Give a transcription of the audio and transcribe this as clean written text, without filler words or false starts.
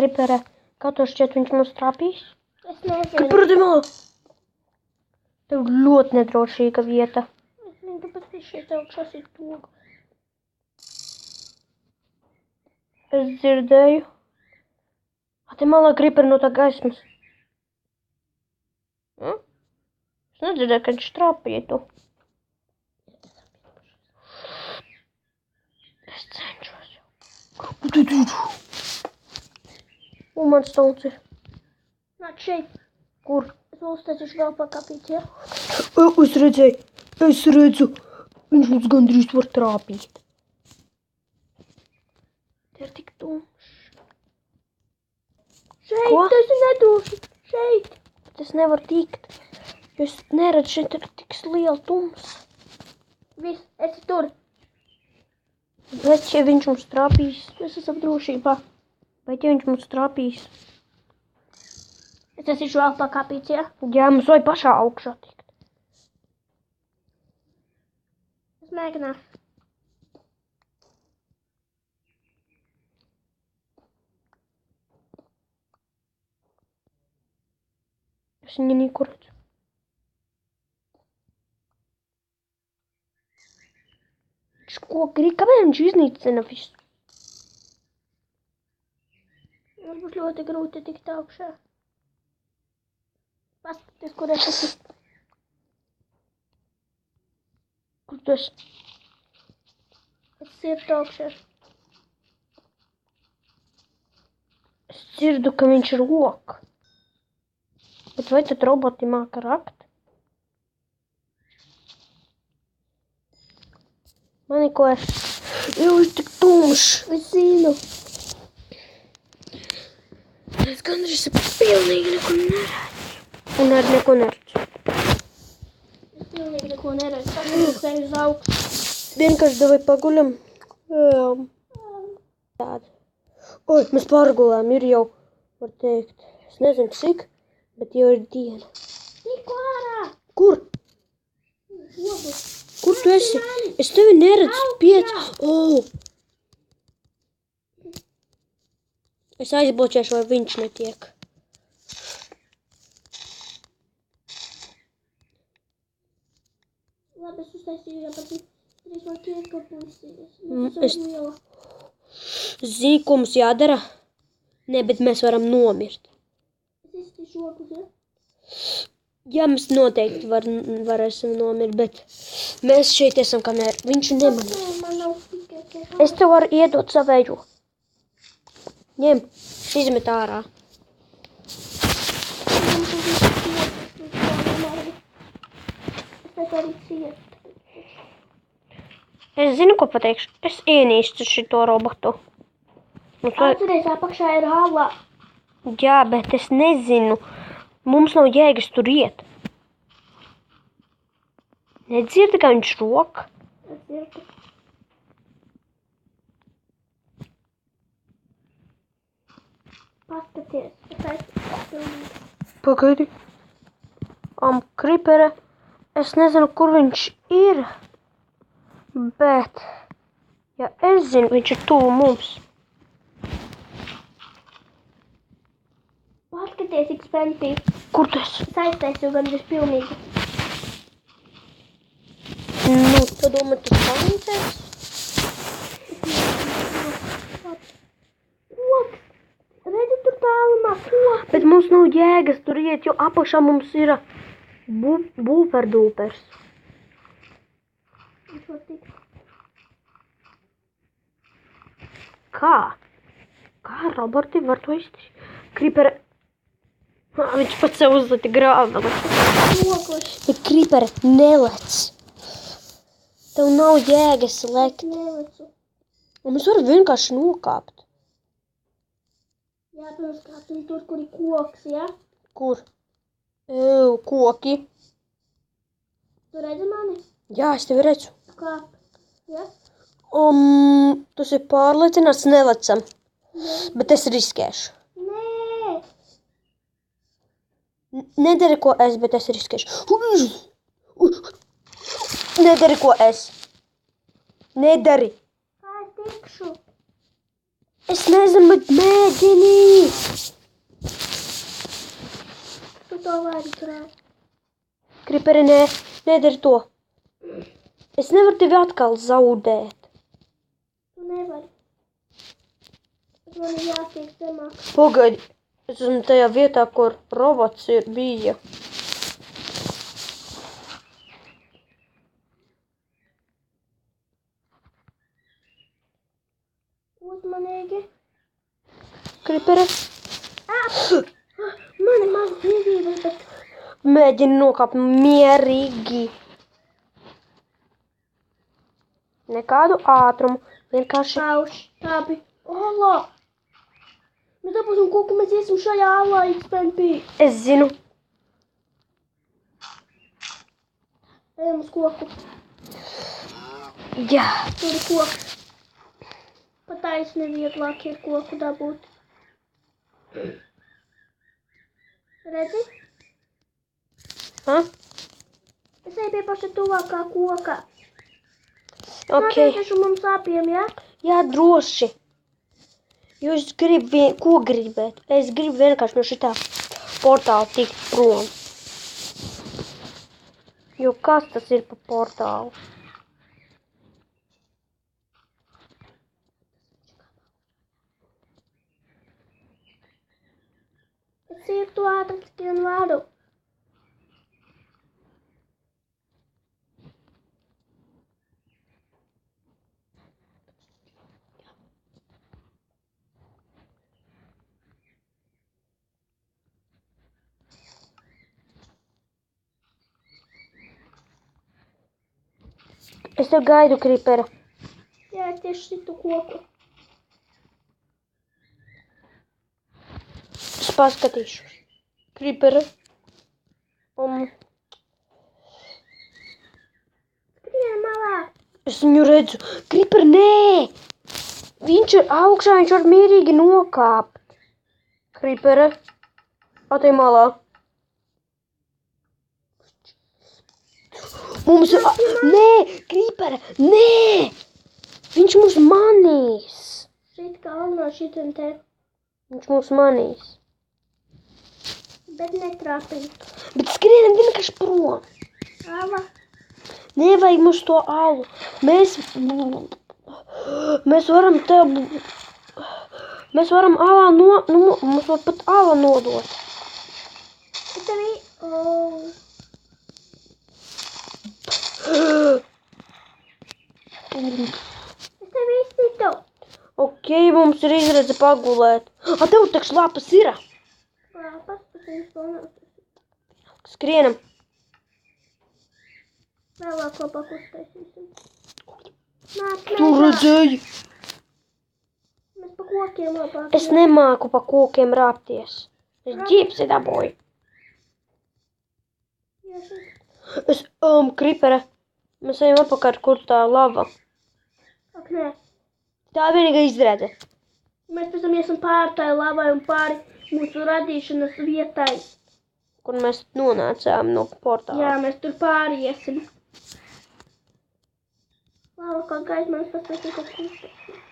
Kripere, kā tev šķiet, viņš mūs trāpīs? Es nezinu. Kriperadimā! Tev ļoti nedrošīga vieta. Es zinu, tāpēc viņš šeit augšā sit pogu. Es dzirdēju. Te malā Kriperi no tā gaismas. Es nedzirdēju, ka viņš trāpītu. Es cenšos jau. Un mans stolts ir. Nāc šeit. Kur? Es vēl uztaisīšu vēl pakāpīt, ja? Es redzēju. Es redzu. Viņš mums gandrīz var trāpīt. Te ir tik tumšs. Šeit, Ko? tas ir nedroši. Šeit. Es nevaru tikt. Jo es neredzu, šeit ir tik liela tums. Viss, esi tur. Bet, ja viņš mums trāpīs, Es esmu drošībā. bet, ja viņš mums trāpīs, Es taisīšu vēl pakāpīt, ja? jā, mums vajag pašā augšā tikt. Es mēģināšu. Es viņu nīku redzu. Viņš ko grib, kāpēc viņš iznīcina visu? Mums būs ļoti grūti tikt augšā. Paskaties, kur es esmu. Kur tu esi? Es sirdu augšā. Es dzirdu, ka viņš rok. Bet vai tad roboti māka rakt? Mani ko es... Jau ir tik tumšs. Es zinu. Es gandrīz pilnīgi neko neredzu. Un arī neko neredzu. Es pilnīgi neko neredzu. Tāpēc es uz augšu. Vienkārši davai paguļam. Tāda. Oi, mēs pārgulām, ir jau, var teikt, es nezinu cik, bet jau ir diena. Tikko ārā. Kur? Logu. Kur tu esi? Es tevi neredzu piec. Oh. Es aizbloķēšu, vai viņš netiek. Labi, es uztaisīju jau pat 3 no 5 puisīs. Es zinu, ko mums jādara. Nē, bet mēs varam nomirt. Es izskatīšu okus, ja? Jā, mēs noteikti varēsim nomirt, bet mēs šeit esam, kā viņš nemanīs. Man nav tikai. Es tev varu iedot savēju. Ņem, izmet ārā. Es arī cietu. Es zinu, ko pateikšu. Es ienīstu šito robotu. Atceries, apakšā ir hala. Jā, bet es nezinu. Mums nav jēgas tur iet. Nedzirdi, ka viņš rok? Es dzirdu. Paskaties. Es aizpildīju. Pagaidi. Kripere. Es nezinu, kur viņš ir. Bet, ja es zinu, viņš ir tuvu mums. Paskaties, cik spēntī. Kur tu esi? Es aiztaisīju gandrīz pilnīgi. Nu, tu domā, tu palīdzēs? Koks. Redzi tur tālumā koks. Bet mums nav jēgas tur iet, jo apakšā mums ir būperdūpers. Viņš var tikt. Kā? Kā roboti var to izdarīt? Kripere. Viņš pats sev uzlika grāveli. Kokos. Bet Kripere, nelec. Tev nav jēgas lekt. Nelecu. Un mēs varam vienkārši nokāpt. Jā, pirms kāpsim tur, kur ir koks, ja? Kur? Koki. Tu redzi mani? Jā, es tevi redzu. Kāp. Ja? Tu esi pārliecināts, nelecam. Bet es riskēšu. Nē. Nedari, ko es, bet es riskēšu. Nedari, ko es. Nedari. Kā es tikšu? Es nezinu, bet mēģini! Tu to vari turēt. Kriperi, nē, nedari to. Es nevaru tevi atkal zaudēt. Tu nevari. Bet man ir jātiek zemāk. Pagaidi, es esmu tajā vietā, kur robots bija. Uzmanīgi. Kriperi, Man ir maz dzīvības, bet mēģini nokāpt mierīgi. Nekādu ātrumu, vienkārši... pauši. Tā bija. Ola! Mēs dabūsim koku, mēs iesim šajā alā XPMP. Es zinu. Ejam uz koku. Jā. Tur ir koks. Pat taisni vieglāk ir koku dabūt. Redzi? Ha? Es eju pie paša tuvākā koka. Ok. Nākiešu mums abiem, jā? Jā, droši. Jūs ko gribēt? Es gribu vienkārši no šitā portāla tikt prom. Jo kas tas ir pa portālu? Es ir to atrast, vien varu. Es tev gaidu, Kripera. Jā, tieši šitu koku. Es paskatīšu. Kripera. Skrien malā. Es viņu redzu. Kripera, nē! Viņš ir augšā, viņš var mierīgi nokāpt. Kripera. Atej malā. Mums ir... Nē! Kripera! Nē! Viņš mūs manīs. Šit kā no šitam te. Viņš mūs manīs. Bet netrāpīt. Bet skrienam vienkārši prom. Ala. Nevajag mums to alu. Mēs varam tev... Mēs varam alā mums var pat ala nodot. Es tevi... Oh. Es tevi izcitu. Ok, mums ir izredze pagulēt. Tev takš lapas ir. Lapas, tas viņš to nav. Skrienam. Vēlāk labāk uztaisīsim. Nāk, Tu redzēji? Mēs pa kokiem labāk. Es nemāku pa kokiem rāpties. Es ģipsi dabūju. Jā, šit. Es, Kripera. Mēs ejam apakaļ, kur tā lava. Ak, nē. Tā vienīgā izredze. Mēs pēc tam iesim pāri tai lavai un pāri mūsu radīšanas vietai. Kur mēs nonācām no portāla. Jā, mēs tur pāri iesim. Lava kā gaisma, mēs paspēsim kaut ko uztaisīt.